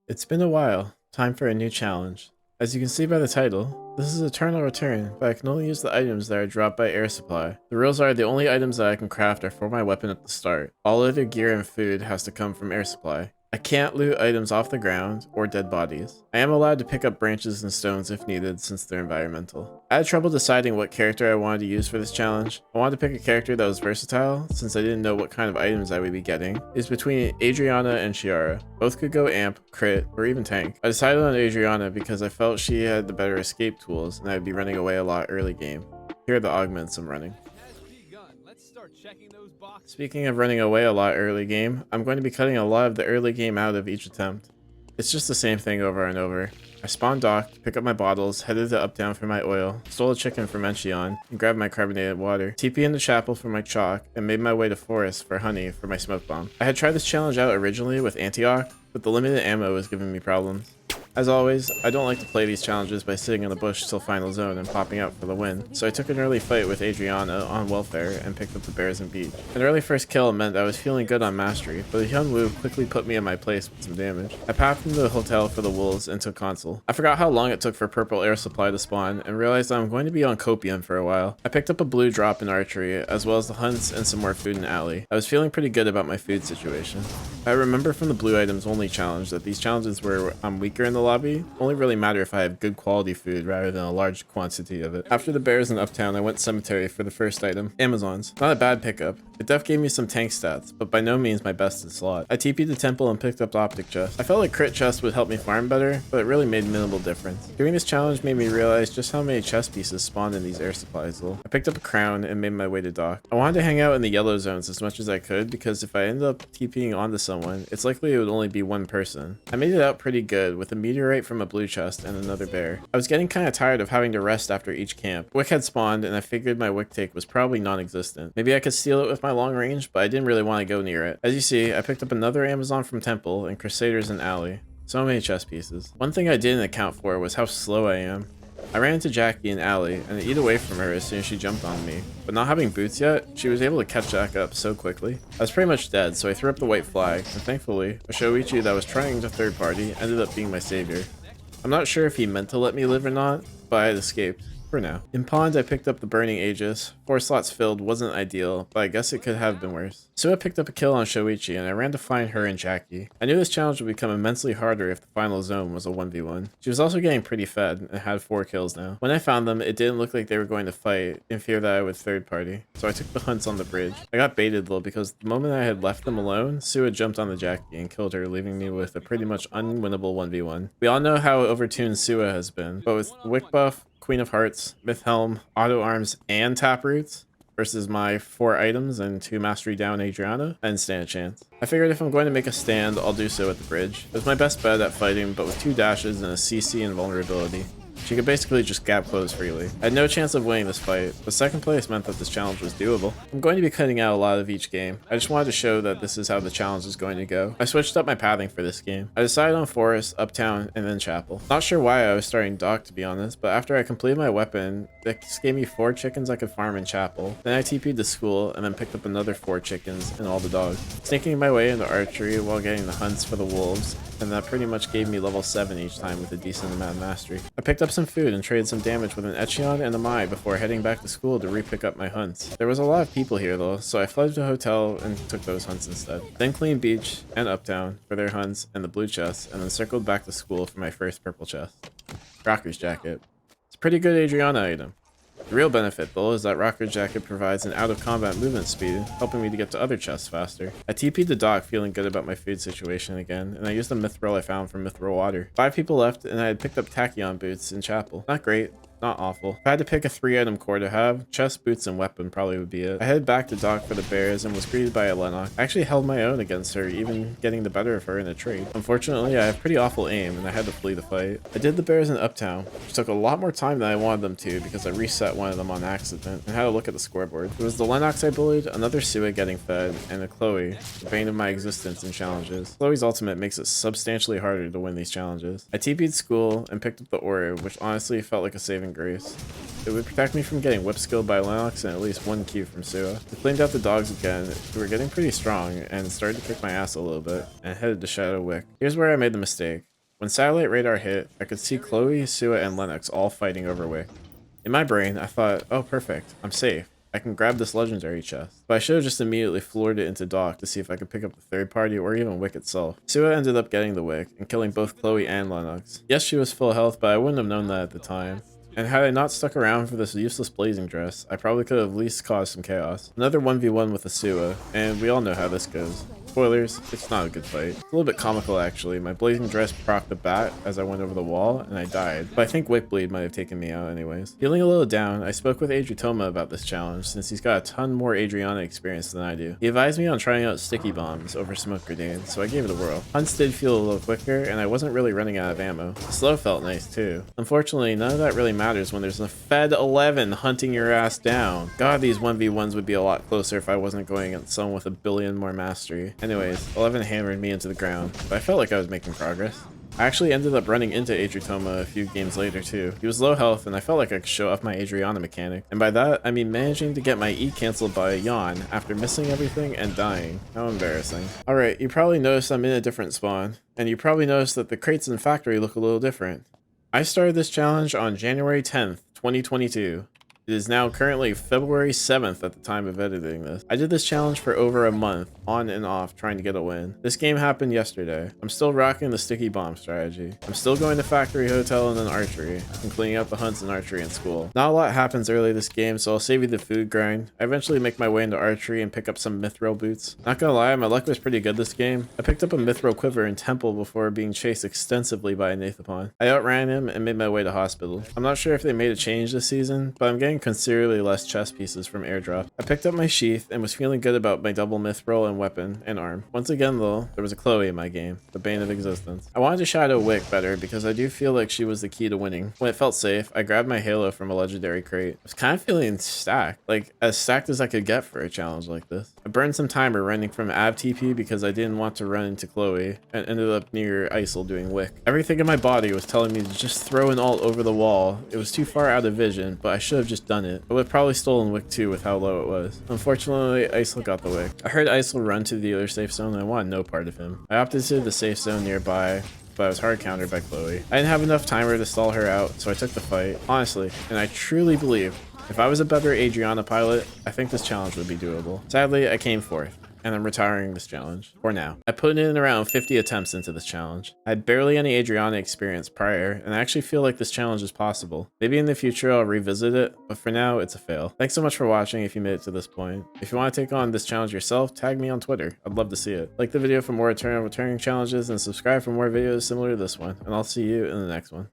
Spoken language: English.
It's been a while. Time for a new challenge. As you can see by the title, this is Eternal Return, but I can only use the items that are dropped by air supply. The rules are the only items that I can craft are for my weapon at the start. All other gear and food has to come from air supply. I can't loot items off the ground or dead bodies. I am allowed to pick up branches and stones if needed since they're environmental. I had trouble deciding what character I wanted to use for this challenge. I wanted to pick a character that was versatile since I didn't know what kind of items I would be getting. It was between Adriana and Chiara. Both could go amp, crit, or even tank. I decided on Adriana because I felt she had the better escape tools and I would be running away a lot early game. Here are the augments I'm running. Speaking of running away a lot early game, I'm going to be cutting a lot of the early game out of each attempt. It's just the same thing over and over. I spawned docked, picked up my bottles, headed to Uptown for my oil, stole a chicken from Enchion, and grabbed my carbonated water, TP in the chapel for my chalk, and made my way to Forest for honey for my smoke bomb. I had tried this challenge out originally with Antioch, but the limited ammo was giving me problems. As always, I don't like to play these challenges by sitting in the bush till final zone and popping out for the win, so I took an early fight with Adriana on welfare and picked up the bears and beach. An early first kill meant I was feeling good on mastery, but Hyunwoo quickly put me in my place with some damage. I packed into the hotel for the wolves and took console. I forgot how long it took for purple air supply to spawn and realized I'm going to be on copium for a while. I picked up a blue drop in archery, as well as the hunts and some more food in alley. I was feeling pretty good about my food situation. I remember from the blue items only challenge that these challenges where I'm weaker in the lobby only really matter if I have good quality food rather than a large quantity of it. After the bears in Uptown, I went cemetery for the first item, Amazons. Not a bad pickup. It def gave me some tank stats, but by no means my best in slot. I TP'd the temple and picked up the optic chest. I felt like crit chest would help me farm better, but it really made minimal difference. Doing this challenge made me realize just how many chest pieces spawned in these air supplies though. I picked up a crown and made my way to dock. I wanted to hang out in the yellow zones as much as I could because if I end up TPing onto someone, it's likely it would only be one person. I made it out pretty good with a meteorite from a blue chest and another bear. I was getting kind of tired of having to rest after each camp. Wick had spawned and I figured my wick take was probably non-existent. Maybe I could steal it with my long range, but I didn't really want to go near it. As you see, I picked up another Amazon from Temple and Crusaders in Alley. So many chest pieces. One thing I didn't account for was how slow I am. I ran into Jackie in Alley and I eat away from her as soon as she jumped on me, but not having boots yet, she was able to catch Jack up so quickly. I was pretty much dead, so I threw up the white flag, and thankfully, a Shoichi that was trying to third party ended up being my savior. I'm not sure if he meant to let me live or not, but I had escaped. For now. In Pond, I picked up the Burning Aegis. 4 slots filled wasn't ideal, but I guess it could have been worse. Sua picked up a kill on Shoichi, and I ran to find her and Jackie. I knew this challenge would become immensely harder if the final zone was a 1v1. She was also getting pretty fed, and had 4 kills now. When I found them, it didn't look like they were going to fight, in fear that I would third party, so I took the hunts on the bridge. I got baited though, because the moment I had left them alone, Sua jumped on the Jackie and killed her, leaving me with a pretty much unwinnable 1v1. We all know how overtuned Sua has been, but with Wick buff, Queen of Hearts, Myth Helm, Auto Arms, and Taproots versus my 4 items and 2 Mastery down Adriana, I didn't stand a chance. I figured if I'm going to make a stand, I'll do so at the bridge. It was my best bet at fighting, but with 2 dashes and a CC and vulnerability. She could basically just gap close freely. I had no chance of winning this fight, but second place meant that this challenge was doable. I'm going to be cutting out a lot of each game. I just wanted to show that this is how the challenge is going to go. I switched up my pathing for this game. I decided on Forest, Uptown, and then Chapel. Not sure why I was starting Dock to be honest, but after I completed my weapon, this gave me 4 chickens I could farm in Chapel. Then I TP'd to school and then picked up another 4 chickens and all the dogs. Sneaking my way into archery while getting the hunts for the wolves, and that pretty much gave me level 7 each time with a decent amount of mastery. I picked up some food and traded some damage with an Echion and a Mai before heading back to school to re-pick up my hunts. There was a lot of people here though, so I fled to a hotel and took those hunts instead. Then cleaned Beach and Uptown for their hunts and the blue chest, and then circled back to school for my first purple chest. Rocker's Jacket. It's a pretty good Adriana item. The real benefit though is that Rocker's Jacket provides an out-of-combat movement speed, helping me to get to other chests faster. I TP'd the dock feeling good about my food situation again, and I used the mithril I found from Mithril Water. 5 people left, and I had picked up Tachyon boots in Chapel. Not great. Not awful. If I had to pick a 3-item core to have, chest, boots, and weapon probably would be it. I headed back to dock for the bears and was greeted by a Lennox. I actually held my own against her, even getting the better of her in a trade. Unfortunately, I have pretty awful aim and I had to flee the fight. I did the bears in Uptown, which took a lot more time than I wanted them to because I reset one of them on accident and had to look at the scoreboard. It was the Lennox I bullied, another Sua getting fed, and a Chloe, the bane of my existence in challenges. Chloe's ultimate makes it substantially harder to win these challenges. I TP'd school and picked up the Aura, which honestly felt like a saving grace. It would protect me from getting whip skilled by Lennox and at least 1 Q from Sua. I cleaned out the dogs again, who were getting pretty strong, and started to kick my ass a little bit, and headed to Shadow Wick. Here's where I made the mistake. When satellite radar hit, I could see Chloe, Sua, and Lennox all fighting over Wick. In my brain, I thought, oh perfect, I'm safe. I can grab this legendary chest. But I should have just immediately floored it into Doc to see if I could pick up the third party or even Wick itself. Sua ended up getting the Wick and killing both Chloe and Lennox. Yes, she was full health, but I wouldn't have known that at the time. And had I not stuck around for this useless blazing dress, I probably could have at least caused some chaos. Another 1v1 with a Sua, and we all know how this goes. Spoilers, it's not a good fight. It's a little bit comical actually. My blazing dress procced the bat as I went over the wall, and I died. But I think Wick Bleed might have taken me out anyways. Feeling a little down, I spoke with Adriatoma about this challenge, since he's got a ton more Adriana experience than I do. He advised me on trying out sticky bombs over smoke grenades, so I gave it a whirl. Hunts did feel a little quicker, and I wasn't really running out of ammo. The slow felt nice too. Unfortunately, none of that really matters when there's a Fed 11 hunting your ass down. God, these 1v1s would be a lot closer if I wasn't going against someone with a billion more mastery. Anyways, 11 hammered me into the ground, but I felt like I was making progress. I actually ended up running into Adriatoma a few games later too. He was low health and I felt like I could show off my Adriana mechanic. And by that, I mean managing to get my E cancelled by a yawn after missing everything and dying. How embarrassing. Alright, you probably noticed I'm in a different spawn. And you probably noticed that the crates in factory look a little different. I started this challenge on January 10th, 2022. It is now currently February 7th at the time of editing this. I did this challenge for over a month, on and off, trying to get a win. This game happened yesterday. I'm still rocking the sticky bomb strategy. I'm still going to factory, hotel, and then archery, and cleaning up the hunts in archery in school. Not a lot happens early this game, so I'll save you the food grind. I eventually make my way into archery and pick up some mithril boots. Not gonna lie, my luck was pretty good this game. I picked up a mithril quiver in temple before being chased extensively by a Nathapon. I outran him and made my way to hospital. I'm not sure if they made a change this season, but I'm getting considerably less chest pieces from airdrop. I picked up my sheath and was feeling good about my double mithril and weapon and arm. Once again though, there was a Chloe in my game, the bane of existence. I wanted to shadow Wick better because I do feel like she was the key to winning. When it felt safe, I grabbed my halo from a legendary crate. I was kind of feeling stacked, like as stacked as I could get for a challenge like this. I burned some timer running from Ab TP because I didn't want to run into Chloe and ended up near Isol doing Wick. Everything in my body was telling me to just throw an ult over the wall. It was too far out of vision, but I should have just done it. I would have probably stolen Wick too with how low it was. Unfortunately, Isol got the Wick. I heard Isol run to the other safe zone and I wanted no part of him. I opted to the safe zone nearby, but I was hard countered by Chloe. I didn't have enough timer to stall her out, so I took the fight. Honestly, and I truly believe, if I was a better Adriana pilot, I think this challenge would be doable. Sadly, I came fourth, and I'm retiring this challenge, for now. I put in around 50 attempts into this challenge. I had barely any Adriana experience prior, and I actually feel like this challenge is possible. Maybe in the future I'll revisit it, but for now, it's a fail. Thanks so much for watching if you made it to this point. If you want to take on this challenge yourself, tag me on Twitter. I'd love to see it. Like the video for more returning challenges, and subscribe for more videos similar to this one, and I'll see you in the next one.